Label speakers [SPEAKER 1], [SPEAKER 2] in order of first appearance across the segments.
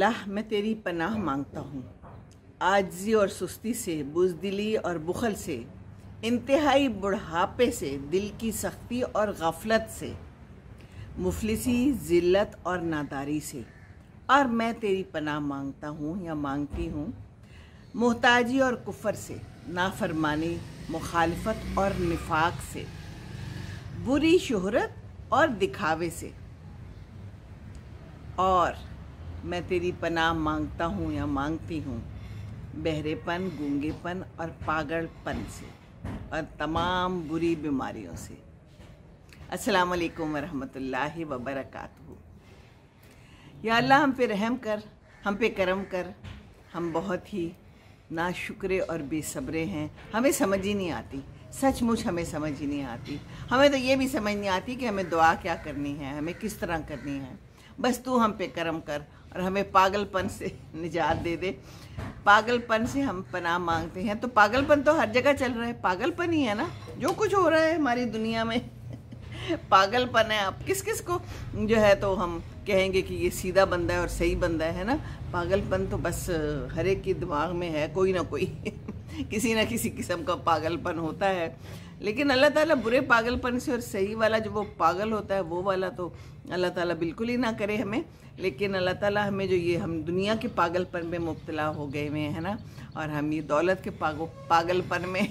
[SPEAKER 1] अल्लाह मैं तेरी पनाह मांगता हूँ आजिज़ी और सुस्ती से, बुज़दिली और बुखल से, इंतहाई बुढ़ापे से, दिल की सख्ती और गफलत से, मुफलिसी, ज़िल्लत और नादारी से। और मैं तेरी पनाह मांगता हूँ या मांगती हूँ मोहताजी और कुफर से, नाफरमानी, मुखालफत और निफाक से, बुरी शोहरत और दिखावे से। और मैं तेरी पनाह मांगता हूँ या मांगती हूँ बहरेपन, गूंगेपन और पागलपन से और तमाम बुरी बीमारियों से। अस्सलाम वालेकुम वरहमतुल्लाहि वबरकातुहू। या अल्लाह हम पे रहम कर, हम पे करम कर। हम बहुत ही नाशुक्रे और बेसब्रे हैं। हमें समझ ही नहीं आती, सचमुच हमें समझ ही नहीं आती। हमें तो ये भी समझ नहीं आती कि हमें दुआ क्या करनी है, हमें किस तरह करनी है। बस तू हम पे करम कर और हमें पागलपन से निजात दे दे। पागलपन से हम पनाह मांगते हैं। तो पागलपन तो हर जगह चल रहा है, पागलपन ही है ना जो कुछ हो रहा है हमारी दुनिया में। पागलपन है। अब किस किस को जो है तो हम कहेंगे कि ये सीधा बंदा है और सही बंदा है ना। पागलपन तो बस हर एक के दिमाग में है, कोई ना कोई किसी न किसी किस्म का पागलपन होता है। लेकिन अल्लाह ताला बुरे पागलपन से और सही वाला जो वो पागल होता है वो वाला तो अल्लाह ताला बिल्कुल ही ना करे हमें। लेकिन अल्लाह ताला हमें जो ये हम दुनिया के पागलपन में मुब्तला हो गए हुए हैं ना, और हम ये दौलत के पागलपन में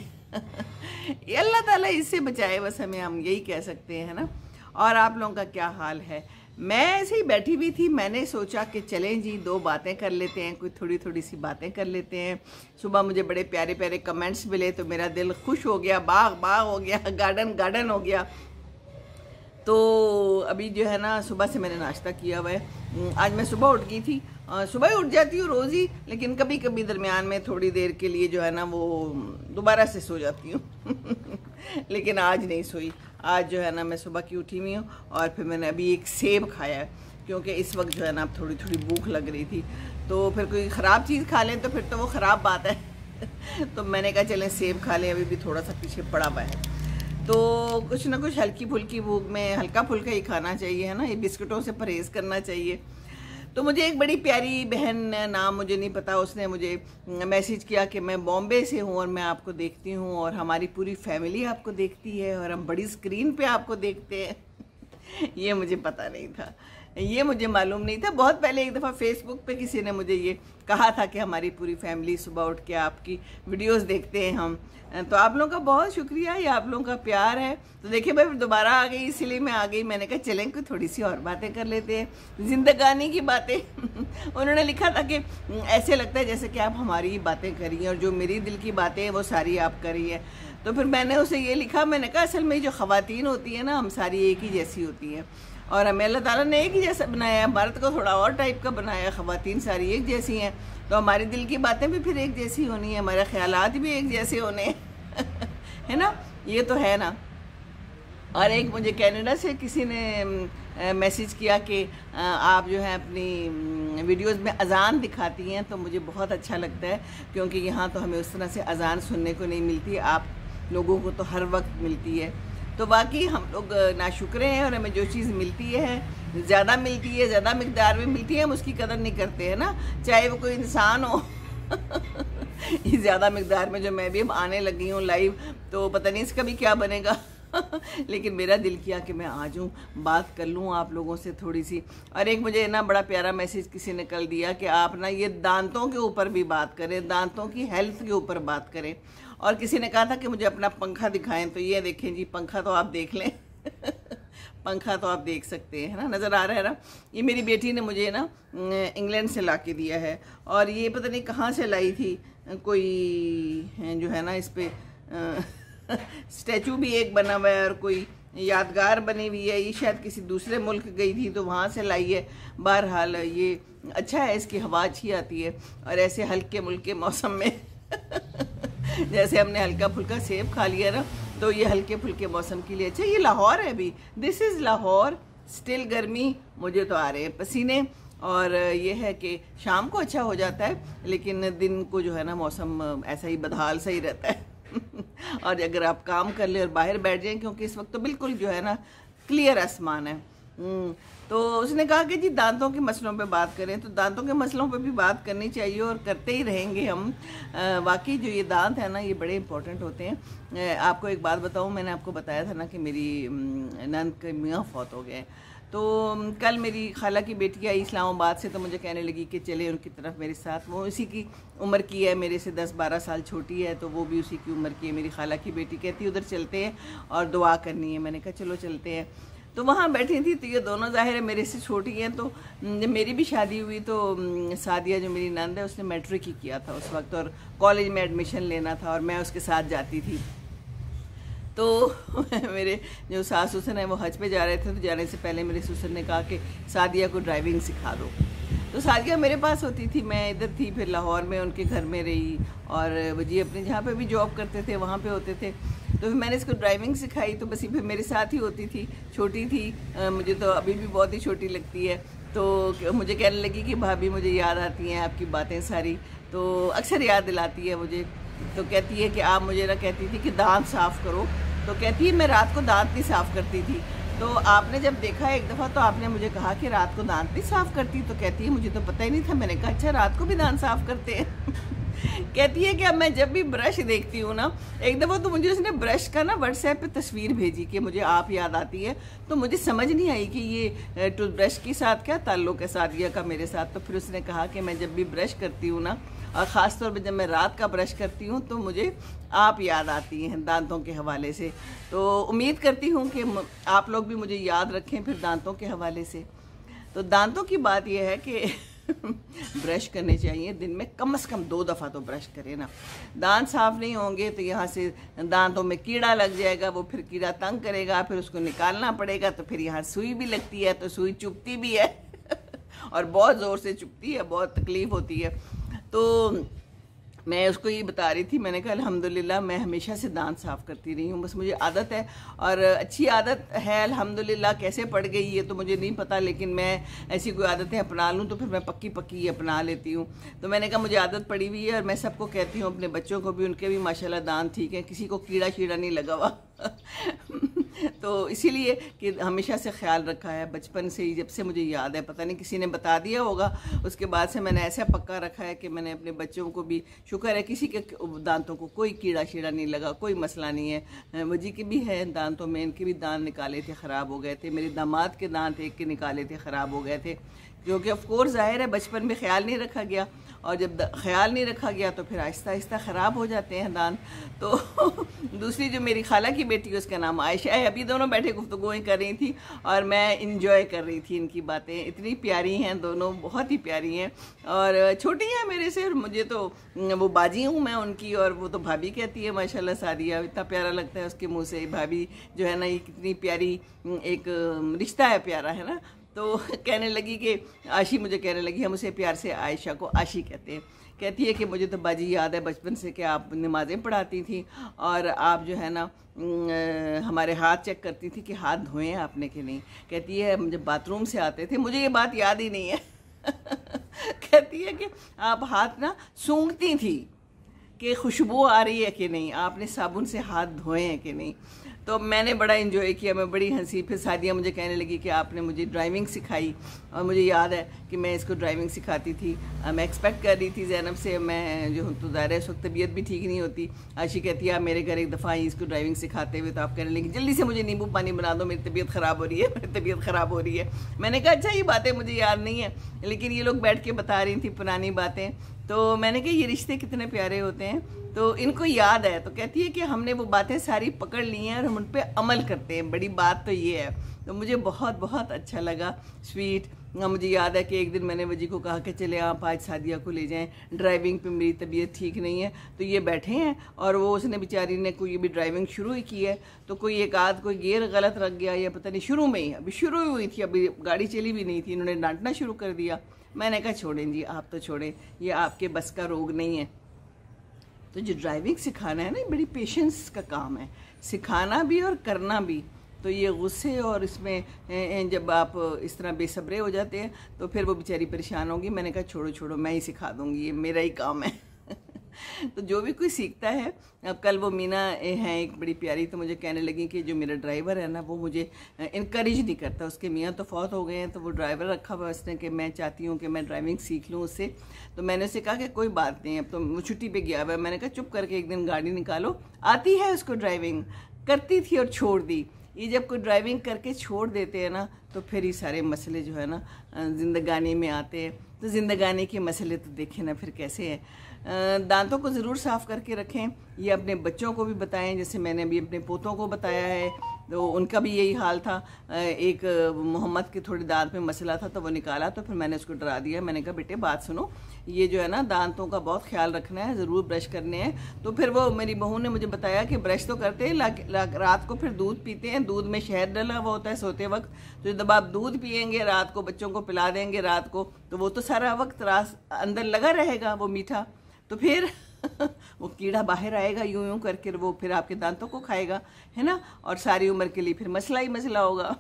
[SPEAKER 1] ये अल्लाह ताला इससे बचाए, बस हमें हम यही कह सकते हैं ना। और आप लोगों का क्या हाल है? मैं ऐसे ही बैठी हुई थी, मैंने सोचा कि चलें जी दो बातें कर लेते हैं, कोई थोड़ी थोड़ी सी बातें कर लेते हैं। सुबह मुझे बड़े प्यारे प्यारे कमेंट्स मिले तो मेरा दिल खुश हो गया, बाग बाग हो गया, गार्डन गार्डन हो गया। तो अभी जो है ना सुबह से मैंने नाश्ता किया हुआ है। आज मैं सुबह उठ गई थी, सुबह ही उठ जाती हूँ रोज़ ही, लेकिन कभी कभी दरमियान में थोड़ी देर के लिए जो है ना वो दोबारा से सो जाती हूँ लेकिन आज नहीं सोई। आज जो है ना मैं सुबह की उठी हुई हूँ और फिर मैंने अभी एक सेब खाया है, क्योंकि इस वक्त जो है ना थोड़ी थोड़ी भूख लग रही थी। तो फिर कोई ख़राब चीज़ खा लें तो फिर तो वो ख़राब बात है तो मैंने कहा चलें सेब खा लें, अभी भी थोड़ा सा पीछे पड़ा हुआ है। तो कुछ ना कुछ हल्की फुल्की भूख में हल्का फुल्का ही खाना चाहिए है ना, ये बिस्कुटों से परहेज़ करना चाहिए। तो मुझे एक बड़ी प्यारी बहन, नाम मुझे नहीं पता, उसने मुझे मैसेज किया कि मैं बॉम्बे से हूँ और मैं आपको देखती हूँ और हमारी पूरी फैमिली आपको देखती है और हम बड़ी स्क्रीन पे आपको देखते हैं ये मुझे पता नहीं था, ये मुझे मालूम नहीं था। बहुत पहले एक दफ़ा फेसबुक पे किसी ने मुझे ये कहा था कि हमारी पूरी फैमिली सुबह उठ के आपकी वीडियोस देखते हैं हम। तो आप लोगों का बहुत शुक्रिया, ये आप लोगों का प्यार है। तो देखिए मैं दोबारा आ गई, इसलिए मैं आ गई। मैंने कहा चलें कोई थोड़ी सी और बातें कर लेते हैं, जिंदगानी की बातें उन्होंने लिखा था कि ऐसे लगता है जैसे कि आप हमारी ही बातें करिए और जो मेरी दिल की बातें हैं वो सारी आप करिए। तो फिर मैंने उसे ये लिखा, मैंने कहा असल में जो ख़वातीन होती हैं ना, हम सारी एक ही जैसी होती हैं और हमें अल्लाह ताला ने एक ही जैसा बनाया है। मर्द को थोड़ा और टाइप का बनाया है, ख़वातीन सारी एक जैसी हैं। तो हमारे दिल की बातें भी फिर एक जैसी होनी है, हमारे ख्यालात भी एक जैसे होने है ना, ये तो है ना। और एक मुझे कनाडा से किसी ने मैसेज किया कि आप जो है अपनी वीडियोस में अज़ान दिखाती हैं, तो मुझे बहुत अच्छा लगता है, क्योंकि यहाँ तो हमें उस तरह से अज़ान सुनने को नहीं मिलती, आप लोगों को तो हर वक्त मिलती है। तो बाकी हम लोग नाशुक्रे हैं और हमें जो चीज़ मिलती है, ज़्यादा मिलती है, ज़्यादा मिकदार में मिलती है, हम उसकी कदर नहीं करते हैं ना, चाहे वो कोई इंसान हो ये ज़्यादा मिकदार में जो मैं भी अब आने लगी हूँ लाइव, तो पता नहीं इसका भी क्या बनेगा लेकिन मेरा दिल किया कि मैं आ जाऊँ, बात कर लूँ आप लोगों से थोड़ी सी। और एक मुझे ना बड़ा प्यारा मैसेज किसी ने कल दिया कि आप ना ये दांतों के ऊपर भी बात करें, दांतों की हेल्थ के ऊपर बात करें। और किसी ने कहा था कि मुझे अपना पंखा दिखाएं, तो ये देखें जी, पंखा तो आप देख लें पंखा तो आप देख सकते हैं ना, नज़र आ रहा है ना। ये मेरी बेटी ने मुझे ना इंग्लैंड से ला के दिया है और ये पता नहीं कहाँ से लाई थी, कोई जो है ना इस पर स्टैचू भी एक बना हुआ है और कोई यादगार बनी हुई है। ये शायद किसी दूसरे मुल्क गई थी तो वहाँ से लाई है। बहरहाल ये अच्छा है, इसकी हवा अच्छी आती है और ऐसे हल्के मुल्के मौसम में जैसे हमने हल्का फुल्का सेब खा लिया ना, तो ये हल्के फुल्के मौसम के लिए अच्छा। ये लाहौर है अभी, दिस इज़ लाहौर, स्टिल गर्मी, मुझे तो आ रहे हैं पसीने। और ये है कि शाम को अच्छा हो जाता है, लेकिन दिन को जो है ना मौसम ऐसा ही बदहाल सा ही रहता है और अगर आप काम कर ले और बाहर बैठ जाएं, क्योंकि इस वक्त तो बिल्कुल जो है ना क्लियर आसमान है, तो उसने कहा कि जी दांतों के मसलों पे बात करें, तो दांतों के मसलों पे भी बात करनी चाहिए और करते ही रहेंगे हम। वाकई जो ये दांत है ना, ये बड़े इंपॉर्टेंट होते हैं। आपको एक बात बताऊं, मैंने आपको बताया था ना कि मेरी नंद के मियाँ फौत हो गए। तो कल मेरी खाला की बेटी आई इस्लामाबाद से, तो मुझे कहने लगी कि चले उनकी तरफ मेरे साथ। वो इसी की उम्र की है, मेरे से 10-12 साल छोटी है, तो वो भी उसी की उम्र की है। मेरी खाला की बेटी कहती है उधर चलते हैं और दुआ करनी है। मैंने कहा चलो चलते हैं। तो वहाँ बैठी थी, तो ये दोनों ज़ाहिर है मेरे से छोटी हैं। तो जब मेरी भी शादी हुई तो सादिया जो मेरी नंद है उसने मैट्रिक ही किया था उस वक्त, और कॉलेज में एडमिशन लेना था और मैं उसके साथ जाती थी। तो मेरे जो सास ससुर हैं वो हज पे जा रहे थे, तो जाने से पहले मेरे ससुर ने कहा कि सादिया को ड्राइविंग सिखा दो। तो सादिया मेरे पास होती थी, मैं इधर थी, फिर लाहौर में उनके घर में रही, और वो जी अपने जहाँ पे भी जॉब करते थे वहाँ पे होते थे। तो फिर मैंने इसको ड्राइविंग सिखाई, तो बस ये फिर मेरे साथ ही होती थी। छोटी थी, मुझे तो अभी भी बहुत ही छोटी लगती है। तो मुझे कहने लगी कि भाभी मुझे याद आती हैं आपकी बातें सारी, तो अक्सर याद दिलाती है मुझे। तो कहती है कि आप मुझे ना, कहती थी कि दांत साफ़ करो, तो कहती है मैं रात को दांत नहीं साफ़ करती थी। तो आपने जब देखा एक दफ़ा तो आपने मुझे कहा कि रात को दांत नहीं साफ़ करती, तो कहती है मुझे तो पता ही नहीं था। मैंने कहा अच्छा रात को भी दांत साफ़ करते हैं। कहती है कि अब मैं जब भी ब्रश देखती हूँ ना, एक दफ़ा तो मुझे उसने ब्रश का ना व्हाट्सएप पे तस्वीर भेजी कि मुझे आप याद आती है, तो मुझे समझ नहीं आई कि ये टूथब्रश के साथ क्या ताल्लुक़ है सादिया का मेरे साथ। तो फिर उसने कहा कि मैं जब भी ब्रश करती हूँ ना, और ख़ास तौर पे जब मैं रात का ब्रश करती हूँ, तो मुझे आप याद आती हैं दांतों के हवाले से। तो उम्मीद करती हूँ कि आप लोग भी मुझे याद रखें फिर दांतों के हवाले से। तो दांतों की बात यह है कि ब्रश करने चाहिए, दिन में कम से कम 2 दफ़ा तो ब्रश करें ना। दांत साफ़ नहीं होंगे तो यहाँ से दांतों में कीड़ा लग जाएगा, वो फिर कीड़ा तंग करेगा, फिर उसको निकालना पड़ेगा, तो फिर यहाँ सुई भी लगती है, तो सुई चुभती भी है और बहुत ज़ोर से चुभती है, बहुत तकलीफ़ होती है। तो मैं उसको ये बता रही थी, मैंने कहा अल्हम्दुलिल्लाह मैं हमेशा से दांत साफ़ करती रही हूँ, बस मुझे आदत है और अच्छी आदत है अल्हम्दुलिल्लाह। कैसे पड़ गई ये तो मुझे नहीं पता, लेकिन मैं ऐसी कोई आदतें अपना लूँ तो फिर मैं पक्की पक्की अपना लेती हूँ। तो मैंने कहा मुझे आदत पड़ी हुई है, और मैं सबको कहती हूँ, अपने बच्चों को भी, उनके भी माशाल्लाह दांत ठीक है, किसी को कीड़ा शीड़ा नहीं लगा हुआ। तो इसीलिए कि हमेशा से ख्याल रखा है, बचपन से ही, जब से मुझे याद है, पता नहीं किसी ने बता दिया होगा, उसके बाद से मैंने ऐसा पक्का रखा है कि मैंने अपने बच्चों को भी, शुक्र है किसी के दांतों को कोई कीड़ा शीड़ा नहीं लगा, कोई मसला नहीं है। वजी के भी है दांतों में, इनके भी दांत निकाले थे, ख़राब हो गए थे। मेरे दामाद के दांत एक के निकाले थे, ख़राब हो गए थे, क्योंकि ऑफकोर्स ज़ाहिर है बचपन में ख्याल नहीं रखा गया, और जब ख्याल नहीं रखा गया तो फिर आहिस्ता आहिस्ता ख़राब हो जाते हैं दांत। तो दूसरी जो मेरी खाला की बेटी है उसका नाम आयशा है। अभी दोनों बैठे गुफ्तगूएं कर रही थी और मैं इंजॉय कर रही थी इनकी बातें। इतनी प्यारी हैं दोनों, बहुत ही प्यारी हैं, और छोटी हैं मेरे से, और मुझे तो वो बाजी हूँ मैं उनकी, और वो तो भाभी कहती है माशाल्लाह सादिया। इतना प्यारा लगता है उसके मुँह से भाभी जो है ना, ये कितनी प्यारी एक रिश्ता है, प्यारा है ना। तो कहने लगी कि आशी, मुझे कहने लगी, हम उसे प्यार से आयशा को आशी कहते हैं। कहती है कि मुझे तो बाजी याद है बचपन से कि आप नमाज़ें पढ़ाती थी, और आप जो है ना हमारे हाथ चेक करती थी कि हाथ धोए हैं आपने कि नहीं। कहती है जब बाथरूम से आते थे, मुझे ये बात याद ही नहीं है कहती है कि आप हाथ ना सूंघती थी कि खुशबू आ रही है कि नहीं, आपने साबुन से हाथ धोए हैं कि नहीं। तो मैंने बड़ा इन्जॉय किया, मैं बड़ी हंसी। फिर सादिया मुझे कहने लगी कि आपने मुझे ड्राइविंग सिखाई, और मुझे याद है कि मैं इसको ड्राइविंग सिखाती थी। मैं एक्सपेक्ट कर रही थी ज़ैनब से, मैं जो हूँ तो ज़ाहिर है उस वक्त तबीयत भी ठीक नहीं होती। आशी कहती है आप मेरे घर एक दफ़ा आई इसको ड्राइविंग सिखाते हुए, तो आप कहने लगी जल्दी से मुझे नींबू पानी बना दो, मेरी तबीयत ख़राब हो रही है, मेरी तबीयत ख़राब हो रही है। मैंने कहा अच्छा ये बातें मुझे याद नहीं है, लेकिन ये लोग बैठ के बता रही थी पुरानी बातें। तो मैंने कहा ये रिश्ते कितने प्यारे होते हैं, तो इनको याद है। तो कहती है कि हमने वो बातें सारी पकड़ ली हैं और हम उन पर अमल करते हैं, बड़ी बात तो ये है। तो मुझे बहुत बहुत अच्छा लगा, स्वीट। मुझे याद है कि एक दिन मैंने वजी को कहा कि चले आप आज सादिया को ले जाएं ड्राइविंग पे, मेरी तबीयत ठीक नहीं है। तो ये बैठे हैं, और वो उसने बेचारी ने कोई भी ड्राइविंग शुरू ही की है, तो कोई एक आध कोई गियर गलत रख गया या पता नहीं, शुरू में ही, अभी शुरू ही हुई थी, अभी गाड़ी चली भी नहीं थी, इन्होंने डांटना शुरू कर दिया। मैंने कहा छोड़ें जी, आप तो छोड़ें, ये आपके बस का रोग नहीं है। तो जो ड्राइविंग सिखाना है ना, बड़ी पेशेंस का काम है, सिखाना भी और करना भी। तो ये गुस्से और इसमें जब आप इस तरह बेसब्रे हो जाते हैं तो फिर वो बेचारी परेशान होगी। मैंने कहा छोड़ो छोड़ो, मैं ही सिखा दूँगी, ये मेरा ही काम है तो जो भी कोई सीखता है, अब कल वो मीना हैं एक बड़ी प्यारी, तो मुझे कहने लगी कि जो मेरा ड्राइवर है ना वो मुझे इनकरेज नहीं करता, उसके मियाँ तो फौत हो गए हैं, तो वो ड्राइवर रखा हुआ उसने कि मैं चाहती हूँ कि मैं ड्राइविंग सीख लूँ उससे। तो मैंने उससे कहा कि कोई बात नहीं, अब तो वो छुट्टी पे गया हुआ है। मैंने कहा चुप करके एक दिन गाड़ी निकालो, आती है उसको ड्राइविंग, करती थी और छोड़ दी। ये जब कोई ड्राइविंग करके छोड़ देते हैं ना तो फिर ये सारे मसले जो है ना ज़िंदगानी में आते हैं। तो ज़िंदगानी के मसले तो देखें ना फिर कैसे हैं। दांतों को ज़रूर साफ़ करके रखें, ये अपने बच्चों को भी बताएं, जैसे मैंने अभी अपने पोतों को बताया है, तो उनका भी यही हाल था। एक मोहम्मद के थोड़े दांत में मसला था तो वो निकाला, तो फिर मैंने उसको डरा दिया। मैंने कहा बेटे बात सुनो, ये जो है ना दांतों का बहुत ख्याल रखना है, ज़रूर ब्रश करने हैं। तो फिर वो मेरी बहू ने मुझे बताया कि ब्रश तो करते हैं, रात को फिर दूध पीते हैं, दूध में शहद डला हुआ होता है सोते वक्त, तो जब आप दूध पियेंगे रात को, बच्चों को पिला देंगे रात को, तो वो तो सारा वक्त अंदर लगा रहेगा वो मीठा, तो फिर वो कीड़ा बाहर आएगा यूं यूं करके, वो फिर आपके दांतों को खाएगा, है ना, और सारी उम्र के लिए फिर मसला ही मसला होगा।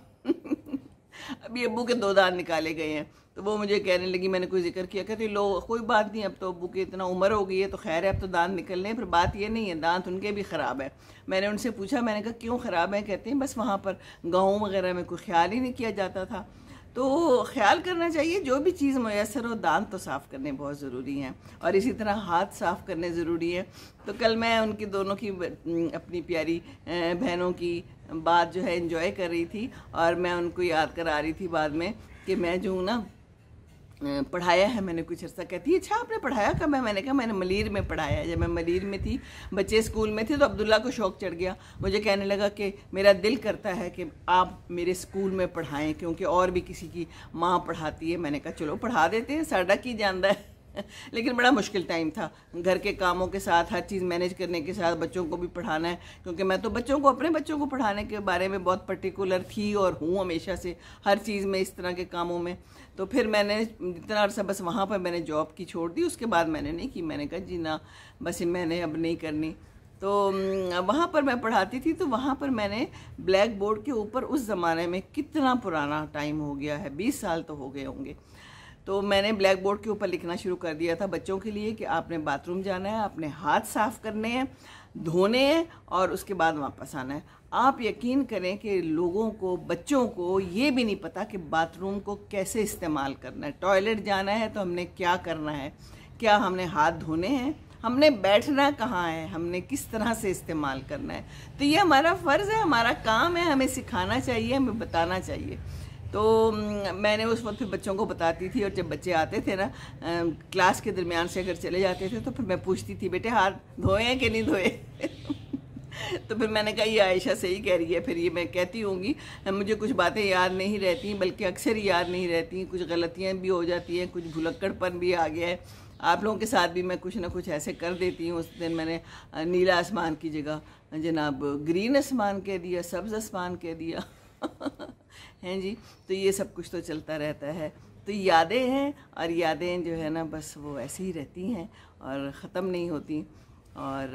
[SPEAKER 1] अभी अब्बू के 2 दांत निकाले गए हैं, तो वो मुझे कहने लगी, मैंने कोई जिक्र किया, कहती लो कोई बात नहीं, अब तो अब्बू की इतना उम्र हो गई है तो खैर है, अब तो दांत निकलने हैं। फिर बात ये नहीं है, दांत उनके भी ख़राब है। मैंने उनसे पूछा, मैंने कहा क्यों ख़राब है? कहते हैं बस वहाँ पर गाँव वगैरह में कोई ख्याल ही नहीं किया जाता था। तो ख्याल करना चाहिए, जो भी चीज़ मैसर हो, दांत तो साफ़ करने बहुत ज़रूरी हैं, और इसी तरह हाथ साफ़ करने ज़रूरी है। तो कल मैं उनकी दोनों की, अपनी प्यारी बहनों की बात जो है एंजॉय कर रही थी, और मैं उनको याद करा रही थी बाद में कि मैं जो हूँ ना पढ़ाया है मैंने कुछ अर्सा। कहती है अच्छा आपने पढ़ाया कब है? मैंने कहा मैंने मलीर में पढ़ाया है। जब मैं मलीर में थी, बच्चे स्कूल में थे, तो अब्दुल्ला को शौक़ चढ़ गया, मुझे कहने लगा कि मेरा दिल करता है कि आप मेरे स्कूल में पढ़ाएं, क्योंकि और भी किसी की माँ पढ़ाती है। मैंने कहा चलो पढ़ा देते हैं, साडा की जानता है। लेकिन बड़ा मुश्किल टाइम था, घर के कामों के साथ, हर चीज़ मैनेज करने के साथ, बच्चों को भी पढ़ाना है, क्योंकि मैं तो बच्चों को, अपने बच्चों को पढ़ाने के बारे में बहुत पर्टिकुलर थी और हूँ हमेशा से, हर चीज़ में, इस तरह के कामों में। तो फिर मैंने इतना अर्सा बस वहाँ पर मैंने जॉब की छोड़ दी, उसके बाद मैंने नहीं की। मैंने कहा जी ना, बस मैंने अब नहीं करनी। तो वहाँ पर मैं पढ़ाती थी, तो वहाँ पर मैंने ब्लैक बोर्ड के ऊपर, उस ज़माने में कितना पुराना टाइम हो गया है, 20 साल तो हो गए होंगे, तो मैंने ब्लैक बोर्ड के ऊपर लिखना शुरू कर दिया था बच्चों के लिए कि आपने बाथरूम जाना है, आपने हाथ साफ़ करने हैं, धोने हैं, और उसके बाद वापस आना है। आप यकीन करें कि लोगों को, बच्चों को ये भी नहीं पता कि बाथरूम को कैसे इस्तेमाल करना है। टॉयलेट जाना है तो हमने क्या करना है, क्या हमने हाथ धोने हैं, हमने बैठना कहाँ है, हमने किस तरह से इस्तेमाल करना है। तो ये हमारा फ़र्ज़ है, हमारा काम है, हमें सिखाना चाहिए, हमें बताना चाहिए। तो मैंने उस वक्त फिर बच्चों को बताती थी, और जब बच्चे आते थे ना क्लास के दरमियान से अगर चले जाते थे, तो फिर मैं पूछती थी बेटे हाथ धोए हैं कि नहीं धोए। तो फिर मैंने कहा ये आयशा सही कह रही है। फिर ये मैं कहती होंगी, मुझे कुछ बातें याद नहीं रहती, बल्कि अक्सर याद नहीं रहती, कुछ गलतियाँ भी हो जाती हैं, कुछ भुलक्कड़पन भी आ गया है। आप लोगों के साथ भी मैं कुछ ना कुछ ऐसे कर देती हूँ। उस दिन मैंने नीला आसमान की जगह जनाब ग्रीन आसमान कह दिया, सब्ज़ आसमान कह दिया। हैं जी, तो ये सब कुछ तो चलता रहता है। तो यादें हैं, और यादें जो है ना बस वो ऐसी ही रहती हैं और ख़त्म नहीं होती। और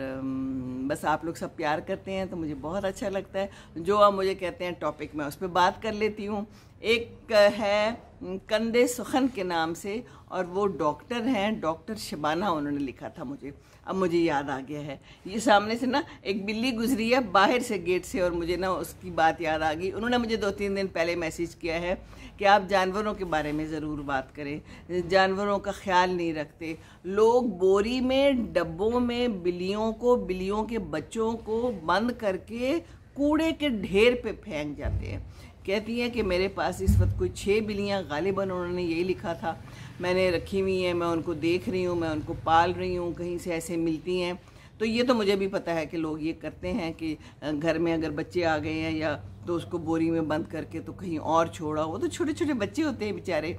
[SPEAKER 1] बस आप लोग सब प्यार करते हैं तो मुझे बहुत अच्छा लगता है। जो आप मुझे कहते हैं टॉपिक, मैं उस पर बात कर लेती हूँ। एक है कंदे सुखन के नाम से, और वो डॉक्टर हैं, डॉक्टर शबाना, उन्होंने लिखा था मुझे, अब मुझे याद आ गया है। ये सामने से ना एक बिल्ली गुजरी है बाहर से गेट से, और मुझे ना उसकी बात याद आ गई। उन्होंने मुझे 2-3 दिन पहले मैसेज किया है कि आप जानवरों के बारे में ज़रूर बात करें, जानवरों का ख्याल नहीं रखते लोग। बोरी में, डब्बों में बिल्लियों के बच्चों को बंद करके कूड़े के ढेर पे फेंक जाते हैं। कहती हैं कि मेरे पास इस वक्त कोई 6 बिल्लियाँ, गालिबन उन्होंने यही लिखा था, मैंने रखी हुई हैं, मैं उनको देख रही हूँ, मैं उनको पाल रही हूँ, कहीं से ऐसे मिलती हैं। तो ये तो मुझे भी पता है कि लोग ये करते हैं कि घर में अगर बच्चे आ गए हैं या तो उसको बोरी में बंद करके तो कहीं और छोड़ा। वो तो छोटे छोटे बच्चे होते हैं बेचारे,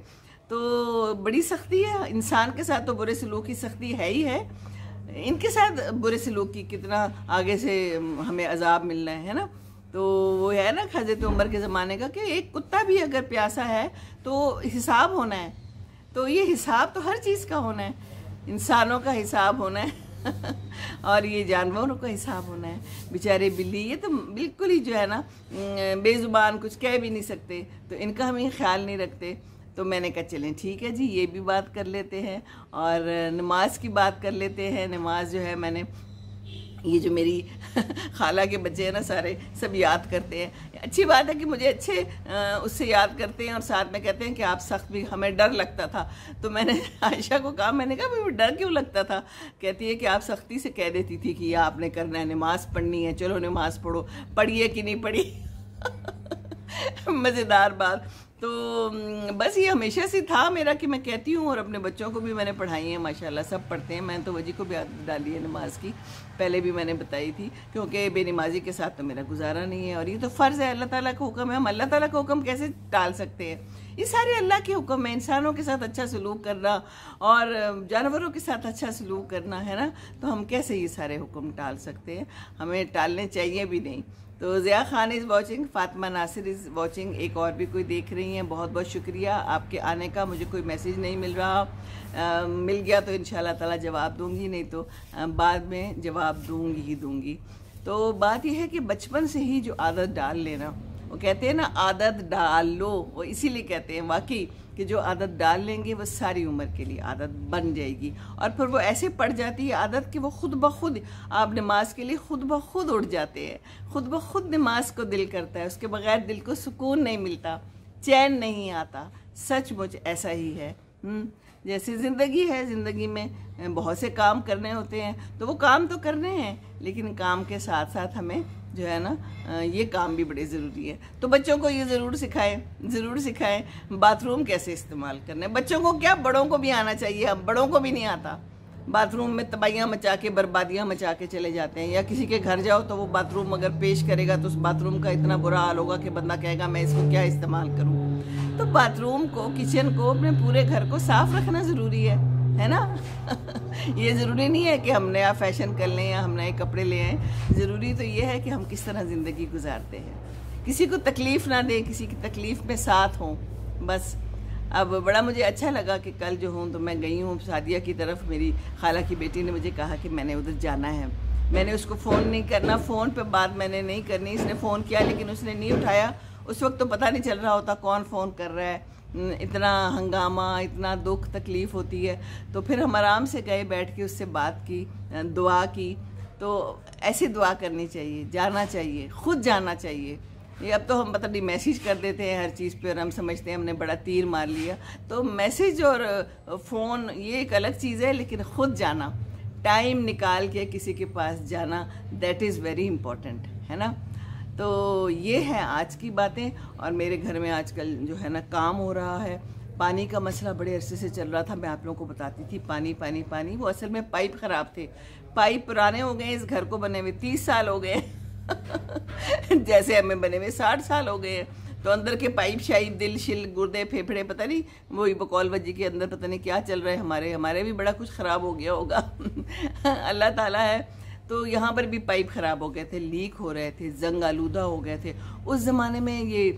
[SPEAKER 1] तो बड़ी सख्ती है। इंसान के साथ तो बुरे सलूक की सख्ती है ही है, इनके साथ बुरे सलूक की कितना आगे से हमें अजाब मिलना है ना। तो वो है ना हज़रत उमर के ज़माने का कि एक कुत्ता भी अगर प्यासा है तो हिसाब होना है। तो ये हिसाब तो हर चीज़ का होना है, इंसानों का हिसाब होना है और ये जानवरों का हिसाब होना है। बेचारे बिल्ली ये तो बिल्कुल ही जो है ना बेज़ुबान, कुछ कह भी नहीं सकते, तो इनका हम ख्याल नहीं रखते। तो मैंने कहा चलें ठीक है जी, ये भी बात कर लेते हैं और नमाज की बात कर लेते हैं। नमाज जो है मैंने, ये जो मेरी खाला के बच्चे हैं ना सारे, सब याद करते हैं। अच्छी बात है कि मुझे अच्छे उससे याद करते हैं और साथ में कहते हैं कि आप सख्त भी, हमें डर लगता था। तो मैंने आयशा को कहा, मैंने कहा भाई डर क्यों लगता था? कहती है कि आप सख्ती से कह देती थी कि ये आपने करना है, नमाज पढ़नी है, चलो नमाज पढ़ो। पढ़िए कि नहीं पढ़ी मज़ेदार बात। तो बस ये हमेशा से था मेरा कि मैं कहती हूँ, और अपने बच्चों को भी मैंने पढ़ाई है माशाल्लाह, सब पढ़ते हैं। मैंने तो वजी को भी आदत डाली है नमाज की, पहले भी मैंने बताई थी, क्योंकि बेनमाजी के साथ तो मेरा गुजारा नहीं है और ये तो फ़र्ज़ है, अल्लाह ताला का हुक्म है। हम अल्लाह ताला का हुक्म कैसे टाल सकते हैं? ये सारे अल्लाह के हुक्म है। इंसानों के साथ अच्छा सलूक करना और जानवरों के साथ अच्छा सलूक करना है ना, तो हम कैसे ये सारे हुक्म टाल सकते हैं? हमें टालने चाहिए भी नहीं। तो Zia Khan is watching, Fatima Nasir is watching, एक और भी कोई देख रही हैं। बहुत बहुत शुक्रिया आपके आने का। मुझे कोई मैसेज नहीं मिल रहा, मिल गया तो इंशाल्लाह ताला जवाब दूंगी, नहीं तो बाद में जवाब दूंगी। तो बात यह है कि बचपन से ही जो आदत डाल लेना, वो कहते हैं ना आदत डाल लो, वो इसीलिए कहते हैं वाकई कि जो आदत डाल लेंगे वो सारी उम्र के लिए आदत बन जाएगी। और फिर वो ऐसे पड़ जाती है आदत कि वो खुद ब खुद आप नमाज के लिए खुद ब खुद उठ जाते हैं, खुद ब खुद नमाज को दिल करता है, उसके बगैर दिल को सुकून नहीं मिलता, चैन नहीं आता। सचमुच ऐसा ही है। जैसे ज़िंदगी है, ज़िंदगी में बहुत से काम करने होते हैं, तो वो काम तो करने हैं, लेकिन काम के साथ साथ हमें जो है ना ये काम भी बड़े ज़रूरी है। तो बच्चों को ये ज़रूर सिखाएं बाथरूम कैसे इस्तेमाल करना है। बच्चों को क्या, बड़ों को भी आना चाहिए। अब बड़ों को भी नहीं आता, बाथरूम में तबाहियाँ मचा के, बर्बादियाँ मचा के चले जाते हैं। या किसी के घर जाओ तो वो बाथरूम अगर पेश करेगा तो उस बाथरूम का इतना बुरा हाल होगा कि बंदा कहेगा मैं इसको क्या इस्तेमाल करूँ। तो बाथरूम को, किचन को, अपने पूरे घर को साफ़ रखना ज़रूरी है ना ये ज़रूरी नहीं है कि हम नया फैशन कर लें या हम नए कपड़े ले आएँ। ज़रूरी तो ये है कि हम किस तरह ज़िंदगी गुजारते हैं, किसी को तकलीफ़ ना दें, किसी की तकलीफ़ में साथ हों, बस। अब बड़ा मुझे अच्छा लगा कि कल जो हूँ तो मैं गई हूँ सादिया की तरफ। मेरी खाला की बेटी ने मुझे कहा कि मैंने उधर जाना है। मैंने उसको फ़ोन नहीं करना, फ़ोन पे बात मैंने नहीं करनी। इसने फ़ोन किया लेकिन उसने नहीं उठाया। उस वक्त तो पता नहीं चल रहा होता कौन फ़ोन कर रहा है, इतना हंगामा, इतना दुख तकलीफ़ होती है। तो फिर हम आराम से गए, बैठ के उससे बात की, दुआ की। तो ऐसे दुआ करनी चाहिए, जाना चाहिए, खुद जाना चाहिए। ये अब तो हम पता नहीं मैसेज कर देते हैं हर चीज़ पे और हम समझते हैं हमने बड़ा तीर मार लिया। तो मैसेज और फ़ोन ये एक अलग चीज़ है, लेकिन ख़ुद जाना, टाइम निकाल के किसी के पास जाना, दैट इज़ वेरी इम्पोर्टेंट, है ना। तो ये है आज की बातें। और मेरे घर में आजकल जो है ना काम हो रहा है। पानी का मसला बड़े अरसे से चल रहा था, मैं आप लोगों को बताती थी पानी पानी पानी। वो असल में पाइप ख़राब थे, पाइप पुराने हो गए, इस घर को बने हुए 30 साल हो गए जैसे हमें बने हुए 60 साल हो गए। तो अंदर के पाइप शाइप, दिल शिल, गुर्दे, फेफड़े, पता नहीं वही बकौल वजी के अंदर पता नहीं क्या चल रहा है। हमारे भी बड़ा कुछ ख़राब हो गया होगा अल्लाह ताला है। तो यहाँ पर भी पाइप ख़राब हो गए थे, लीक हो रहे थे, जंग आलूदा हो गए थे। उस ज़माने में ये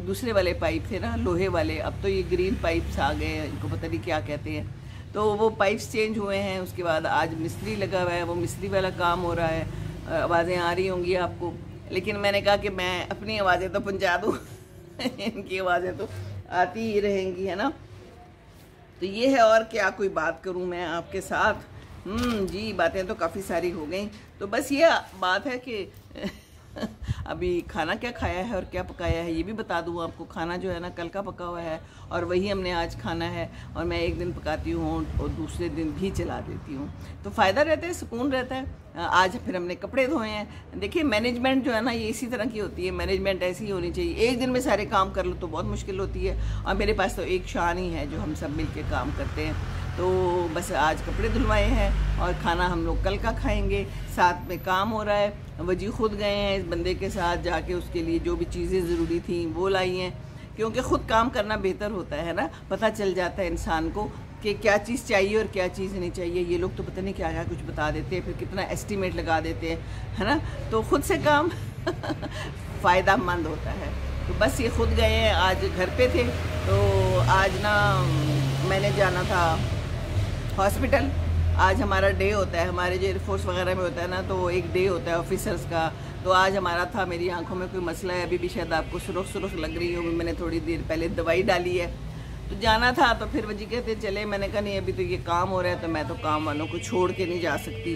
[SPEAKER 1] दूसरे वाले पाइप थे ना, लोहे वाले। अब तो ये ग्रीन पाइप्स आ गए हैं, इनको पता नहीं क्या कहते हैं। तो वो पाइप्स चेंज हुए हैं। उसके बाद आज मिस्त्री लगा हुआ है, वो मिस्त्री वाला काम हो रहा है। आवाज़ें आ रही होंगी आपको, लेकिन मैंने कहा कि मैं अपनी आवाज़ें तो पहुँचा दूँ इनकी आवाज़ें तो आती ही रहेंगी, है ना। तो ये है, और क्या कोई बात करूँ मैं आपके साथ। जी बातें तो काफ़ी सारी हो गई। तो बस ये बात है कि अभी खाना क्या खाया है और क्या पकाया है ये भी बता दूँ आपको। खाना जो है ना कल का पका हुआ है और वही हमने आज खाना है। और मैं एक दिन पकाती हूँ और दूसरे दिन भी चला देती हूँ, तो फ़ायदा रहता है, सुकून रहता है। आज फिर हमने कपड़े धोए हैं। देखिए मैनेजमेंट जो है ना ये इसी तरह की होती है, मैनेजमेंट ऐसी ही होनी चाहिए। एक दिन में सारे काम कर लो तो बहुत मुश्किल होती है, और मेरे पास तो एक शान ही है जो हम सब मिल के काम करते हैं। तो बस आज कपड़े धुलवाए हैं और खाना हम लोग कल का खाएंगे। साथ में काम हो रहा है, वजी खुद गए हैं इस बंदे के साथ जाके, उसके लिए जो भी चीज़ें ज़रूरी थी वो लाई हैं, क्योंकि ख़ुद काम करना बेहतर होता है ना। पता चल जाता है इंसान को कि क्या चीज़ चाहिए और क्या चीज़ नहीं चाहिए। ये लोग तो पता नहीं क्या क्या कुछ बता देते हैं, फिर कितना एस्टीमेट लगा देते हैं, है ना। तो ख़ुद से काम फ़ायदा मंद होता है। तो बस ये खुद गए हैं, आज घर पे थे। तो आज ना मैंने जाना था हॉस्पिटल। आज हमारा डे होता है, हमारे जो एयरफोर्स वगैरह में होता है ना, तो एक डे होता है ऑफिसर्स का। तो आज हमारा था। मेरी आंखों में कोई मसला है, अभी भी शायद आपको सुरख सुरख लग रही होगी, मैंने थोड़ी देर पहले दवाई डाली है। तो जाना था तो फिर वजी कहते चले, मैंने कहा नहीं अभी तो ये काम हो रहा है तो मैं तो काम वालों को छोड़ के नहीं जा सकती,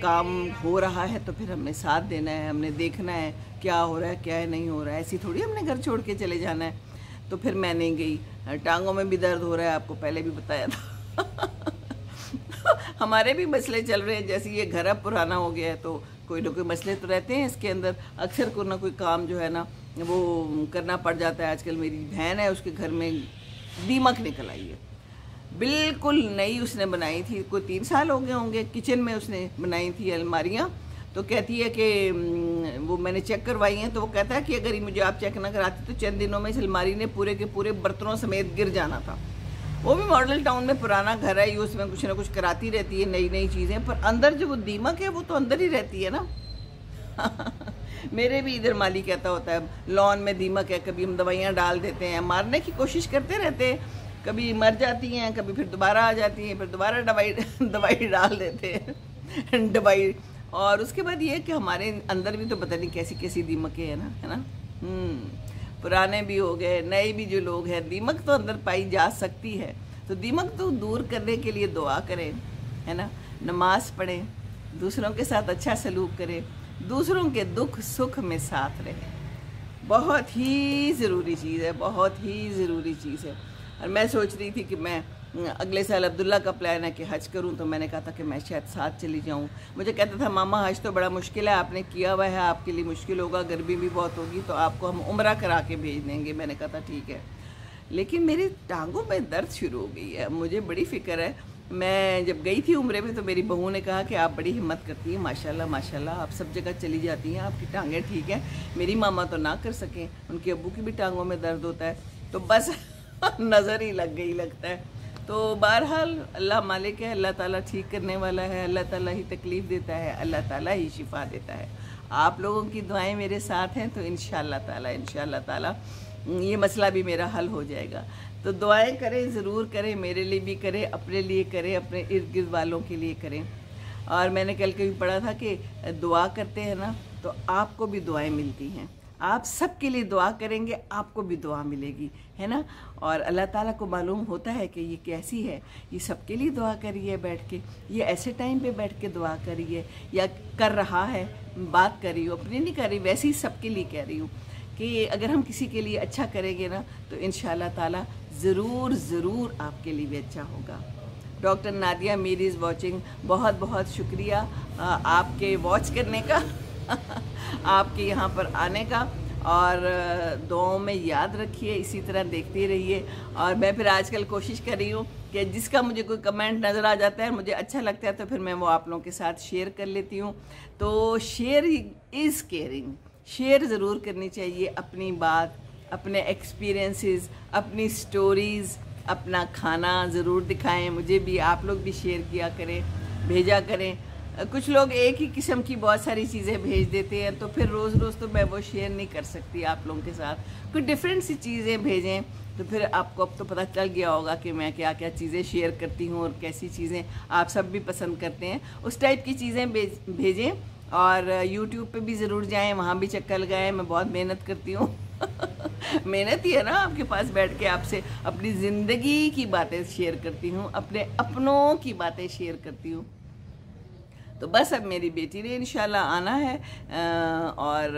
[SPEAKER 1] काम हो रहा है तो फिर हमने साथ देना है, हमने देखना है क्या हो रहा है क्या है नहीं हो रहा है, ऐसी थोड़ी हमने घर छोड़ के चले जाना है। तो फिर मैं नहीं गई। टांगों में भी दर्द हो रहा है, आपको पहले भी बताया था हमारे भी मसले चल रहे हैं, जैसे ये घर अब पुराना हो गया है तो कोई ना कोई मसले तो रहते हैं इसके अंदर, अक्सर कोई ना कोई काम जो है ना वो करना पड़ जाता है। आजकल मेरी बहन है, उसके घर में दीमक निकल आई है, बिल्कुल नई उसने बनाई थी, कोई 3 साल हो गए होंगे, किचन में उसने बनाई थी अलमारियाँ। तो कहती है कि वो मैंने चेक करवाई हैं, तो वो कहता है कि अगर ये मुझे आप चेक ना कराती तो चंद दिनों में इस अलमारी ने पूरे के पूरे बर्तनों समेत गिर जाना था। वो भी मॉडल टाउन में पुराना घर है, ये उसमें कुछ ना कुछ कराती रहती है नई नई चीज़ें, पर अंदर जो वो दीमक है वो तो अंदर ही रहती है ना मेरे भी इधर माली कहता होता है लॉन में दीमक है, कभी हम दवाइयाँ डाल देते हैं, मारने की कोशिश करते रहते हैं, कभी मर जाती हैं, कभी फिर दोबारा आ जाती हैं, फिर दोबारा दवाई डाल देते हैं दवाई। और उसके बाद ये कि हमारे अंदर भी तो पता नहीं कैसी कैसी दीमकें हैं ना, है ना। पुराने भी हो गए, नए भी जो लोग हैं, दीमक तो अंदर पाई जा सकती है। तो दीमक तो दूर करने के लिए दुआ करें, है ना, नमाज पढ़ें, दूसरों के साथ अच्छा सलूक करें, दूसरों के दुख सुख में साथ रहें। बहुत ही ज़रूरी चीज़ है, बहुत ही ज़रूरी चीज़ है। और मैं सोच रही थी कि मैं अगले साल अब्दुल्ला का प्लान है कि हज करूं, तो मैंने कहा था कि मैं शायद साथ चली जाऊं। मुझे कहता था मामा हज तो बड़ा मुश्किल है, आपने किया हुआ है, आपके लिए मुश्किल होगा, गर्मी भी बहुत होगी, तो आपको हम उम्रा करा के भेज देंगे। मैंने कहा था ठीक है, लेकिन मेरी टांगों में दर्द शुरू हो गई है, मुझे बड़ी फ़िक्र है। मैं जब गई थी उम्रे में तो मेरी बहू ने कहा कि आप बड़ी हिम्मत करती हैं, माशाल्लाह माशाल्लाह, आप सब जगह चली जाती हैं, आपकी टांगें ठीक हैं। मेरी मामा तो ना कर सकें, उनके अब्बू की भी टांगों में दर्द होता है, तो बस नज़र ही लग गई लगता है। तो बहरहाल अल्लाह मालिक है, अल्लाह ताला ठीक करने वाला है, अल्लाह ताला ही तकलीफ़ देता है, अल्लाह ताला ही शिफा देता है। आप लोगों की दुआएं मेरे साथ हैं तो इंशाअल्लाह ताला ये मसला भी मेरा हल हो जाएगा। तो दुआएं करें, ज़रूर करें, मेरे लिए भी करें, अपने लिए करें, अपने इर्द गिर्द वालों के लिए करें। और मैंने कल कभी पढ़ा था कि दुआ करते हैं ना तो आपको भी दुआएं मिलती हैं, आप सबके लिए दुआ करेंगे आपको भी दुआ मिलेगी, है ना। और अल्लाह ताला को मालूम होता है कि ये कैसी है, ये सबके लिए दुआ करिए बैठ के, ये ऐसे टाइम पे बैठ के दुआ करिए, या कर रहा है बात कर रही हूँ, अपनी नहीं कर रही, वैसे ही सबके लिए कह रही हूँ कि अगर हम किसी के लिए अच्छा करेंगे ना तो इंशाअल्लाह ताला ज़रूर ज़रूर आपके लिए भी अच्छा होगा। Doctor Nadia Mir is watching, बहुत बहुत शुक्रिया आपके वॉच करने का आपके यहाँ पर आने का, और दुआओं में याद रखिए, इसी तरह देखते रहिए। और मैं फिर आजकल कोशिश कर रही हूँ कि जिसका मुझे कोई कमेंट नज़र आ जाता है, मुझे अच्छा लगता है, तो फिर मैं वो आप लोगों के साथ शेयर कर लेती हूँ। तो शेयर इज़ केयरिंग, शेयर ज़रूर करनी चाहिए, अपनी बात, अपने एक्सपीरियंसेस, अपनी स्टोरीज़, अपना खाना ज़रूर दिखाएं, मुझे भी, आप लोग भी शेयर किया करें, भेजा करें। कुछ लोग एक ही किस्म की बहुत सारी चीज़ें भेज देते हैं, तो फिर रोज़ रोज़ तो मैं वो शेयर नहीं कर सकती आप लोगों के साथ। कुछ डिफरेंट सी चीज़ें भेजें, तो फिर आपको अब तो पता चल गया होगा कि मैं क्या क्या चीज़ें शेयर करती हूँ और कैसी चीज़ें आप सब भी पसंद करते हैं, उस टाइप की चीज़ें भेजें। और यूट्यूब पे भी ज़रूर जाएं, वहाँ भी चक्कर लगाएं, मैं बहुत मेहनत करती हूँ मेहनत ही है ना, आपके पास बैठ के आपसे अपनी ज़िंदगी की बातें शेयर करती हूँ, अपने अपनों की बातें शेयर करती हूँ। तो बस अब मेरी बेटी ने इंशाल्लाह आना है, और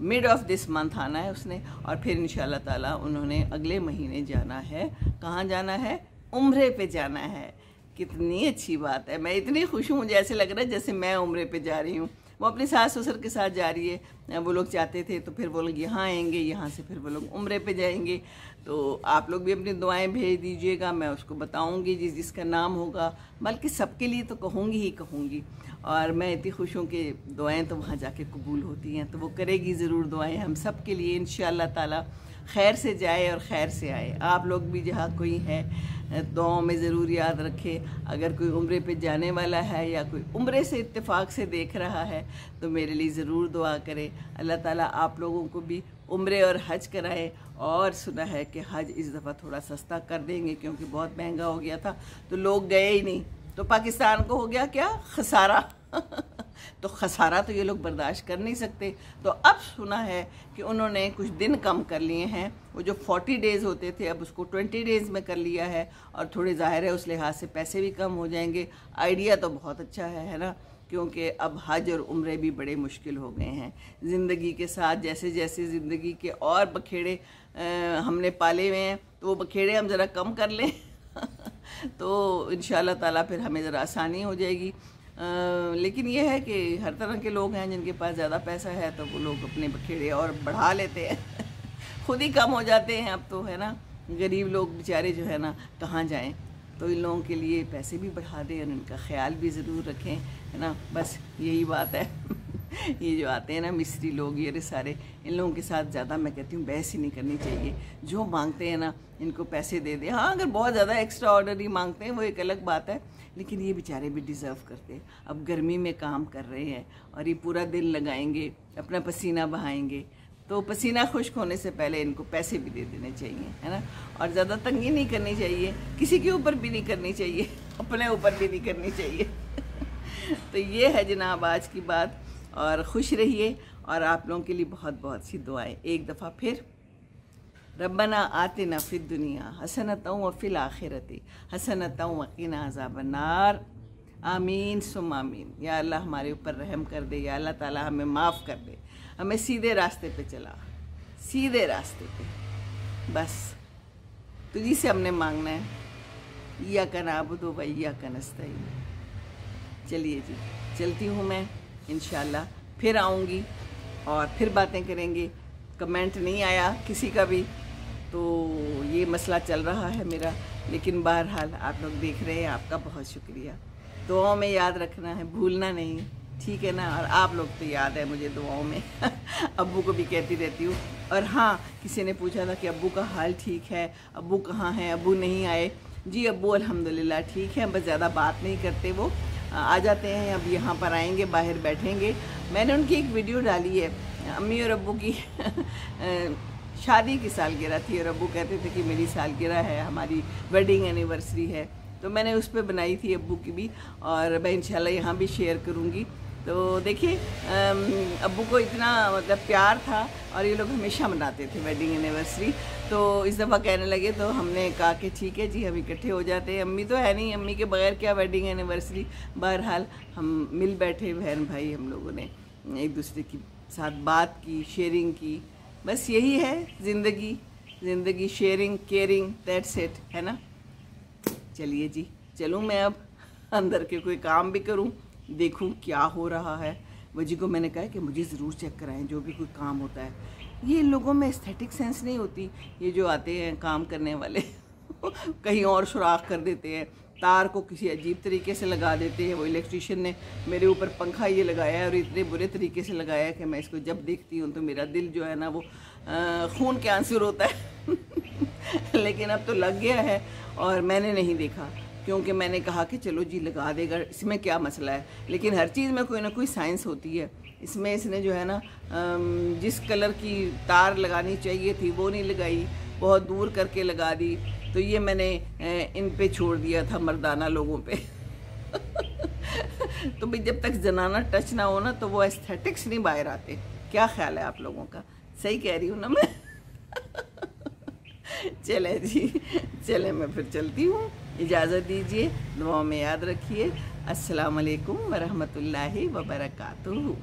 [SPEAKER 1] मिड ऑफ दिस मंथ आना है उसने, और फिर इंशाल्लाह ताला उन्होंने अगले महीने जाना है। कहाँ जाना है? उम्रे पे जाना है। कितनी अच्छी बात है, मैं इतनी खुश हूँ, मुझे ऐसे लग रहा है जैसे मैं उम्रे पे जा रही हूँ। वो अपने सास ससुर के साथ जा रही है, वो लोग चाहते थे, तो फिर वो लोग यहाँ आएंगे, यहाँ से फिर वो लोग उम्रे पे जाएंगे। तो आप लोग भी अपनी दुआएं भेज दीजिएगा, मैं उसको बताऊंगी जिसका नाम होगा, बल्कि सबके लिए तो कहूँगी ही कहूँगी। और मैं इतनी खुश हूँ कि दुआएं तो वहाँ जाके कबूल होती हैं, तो वो करेगी ज़रूर दुआएं हम सब के लिए, इंशाअल्लाह ताला खैर से जाए और खैर से आए। आप लोग भी जहाँ कोई है दुआओं में ज़रूर याद रखें। अगर कोई उम्रे पे जाने वाला है या कोई उम्रे से इत्तेफाक से देख रहा है तो मेरे लिए ज़रूर दुआ करें। अल्लाह ताला आप लोगों को भी उम्रे और हज कराए। और सुना है कि हज इस दफ़ा थोड़ा सस्ता कर देंगे, क्योंकि बहुत महंगा हो गया था तो लोग गए ही नहीं, तो पाकिस्तान को हो गया क्या खसारा तो खसारा तो ये लोग बर्दाश्त कर नहीं सकते। तो अब सुना है कि उन्होंने कुछ दिन कम कर लिए हैं, वो जो 40 डेज़ होते थे अब उसको 20 डेज़ में कर लिया है, और थोड़े ज़ाहिर है उस लिहाज से पैसे भी कम हो जाएंगे। आइडिया तो बहुत अच्छा है ना, क्योंकि अब हज और उम्रे भी बड़े मुश्किल हो गए हैं। ज़िंदगी के साथ जैसे जैसे ज़िंदगी के और बखेड़े हमने पाले हुए हैं, तो वो बखेड़े हम ज़रा कम कर लें तो इंशाअल्लाह ताला फिर हमें ज़रा आसानी हो जाएगी। लेकिन ये है कि हर तरह के लोग हैं, जिनके पास ज़्यादा पैसा है तो वो लोग अपने बखेड़े और बढ़ा लेते हैं खुद ही कम हो जाते हैं अब तो, है ना। गरीब लोग बेचारे जो है ना कहाँ जाएं, तो इन लोगों के लिए पैसे भी बढ़ा दें और इनका ख्याल भी ज़रूर रखें, है ना। बस यही बात है ये जो आते हैं ना मिस्त्री लोग, ये सारे, इन लोगों के साथ ज़्यादा मैं कहती हूँ बहस ही नहीं करनी चाहिए। जो मांगते हैं ना इनको पैसे दे दें। हाँ, अगर बहुत ज़्यादा एक्स्ट्रा ऑर्डनरी मांगते हैं वो एक अलग बात है, लेकिन ये बेचारे भी डिज़र्व करते हैं। अब गर्मी में काम कर रहे हैं और ये पूरा दिन लगाएंगे, अपना पसीना बहाएंगे, तो पसीना खुश्क होने से पहले इनको पैसे भी दे देने चाहिए, है ना। और ज़्यादा तंगी नहीं करनी चाहिए, किसी के ऊपर भी नहीं करनी चाहिए, अपने ऊपर भी नहीं करनी चाहिए तो ये है जनाब आज की बात, और खुश रहिए। और आप लोगों के लिए बहुत बहुत सी दुआएं। एक दफ़ा फिर, रब्बना आतिना फिद दुनिया हसनतौ व फिल आखिरति हसनतौ व क़िना अज़ाबन्नार, आमीन सुम आमीन। या अल्लाह हमारे ऊपर रहम कर दे, या अल्लाह ताला हमें माफ़ कर दे, हमें सीधे रास्ते पे चला, सीधे रास्ते पे। बस तुझी से हमने मांगना है, इय्याका नअबुदु व इय्याका नस्तईन। चलिए जी, चलती हूँ मैं, इंशाअल्लाह फिर आऊँगी और फिर बातें करेंगे। कमेंट नहीं आया किसी का भी, तो ये मसला चल रहा है मेरा, लेकिन बहरहाल आप लोग देख रहे हैं, आपका बहुत शुक्रिया। दुआओं में याद रखना है, भूलना नहीं, ठीक है ना। और आप लोग तो याद है मुझे दुआओं में अब्बू को भी कहती रहती हूँ। और हाँ, किसी ने पूछा था कि अब्बू का हाल ठीक है, अब्बू कहाँ हैं, अब्बू नहीं आए। जी अब्बू अल्हम्दुलिल्लाह ठीक है, बस ज़्यादा बात नहीं करते, वो आ जाते हैं, अब यहाँ पर आएंगे, बाहर बैठेंगे। मैंने उनकी एक वीडियो डाली है, अम्मी और अब्बू की शादी की सालगिरह थी और अब्बू कहते थे कि मेरी सालगिरह है, हमारी वेडिंग एनिवर्सरी है, तो मैंने उस पर बनाई थी अब्बू की भी, और मैं इंशाल्लाह यहाँ भी शेयर करूँगी। तो देखिए अब्बू को इतना मतलब प्यार था और ये लोग हमेशा मनाते थे वेडिंग एनिवर्सरी। तो इस दफ़ा कहने लगे तो हमने कहा कि ठीक है जी, हम इकट्ठे हो जाते हैं। अम्मी तो है नहीं, अम्मी के बगैर क्या वेडिंग एनिवर्सरी। बहरहाल हम मिल बैठे बहन भाई, हम लोगों ने एक दूसरे की साथ बात की, शेयरिंग की। बस यही है ज़िंदगी, ज़िंदगी शेयरिंग केयरिंग, दैट्स इट, है ना। चलिए जी, चलूँ मैं अब अंदर के कोई काम भी करूँ, देखूँ क्या हो रहा है। वजी को मैंने कहा कि मुझे ज़रूर चेक कराएं जो भी कोई काम होता है। ये लोगों में एस्थेटिक सेंस नहीं होती, ये जो आते हैं काम करने वाले कहीं और सुराख कर देते हैं, तार को किसी अजीब तरीके से लगा देते हैं। वो इलेक्ट्रीशियन ने मेरे ऊपर पंखा ये लगाया है और इतने बुरे तरीके से लगाया है कि मैं इसको जब देखती हूँ तो मेरा दिल जो है ना वो खून के आंसू रोता है लेकिन अब तो लग गया है और मैंने नहीं देखा, क्योंकि मैंने कहा कि चलो जी लगा देगा, इसमें क्या मसला है। लेकिन हर चीज़ में कोई ना कोई साइंस होती है। इसमें इसने जो है ना जिस कलर की तार लगानी चाहिए थी वो नहीं लगाई, बहुत दूर करके लगा दी। तो ये मैंने इन पे छोड़ दिया था, मर्दाना लोगों पे तो भाई जब तक जनाना टच ना हो ना तो वो एस्थेटिक्स नहीं बाहर आते। क्या ख्याल है आप लोगों का? सही कह रही हूँ ना मैं चले जी, चले मैं फिर चलती हूँ, इजाज़त दीजिए, दुआ में याद रखिए। अस्सलाम वालेकुम वरहमतुल्लाहि वबरकातुहू।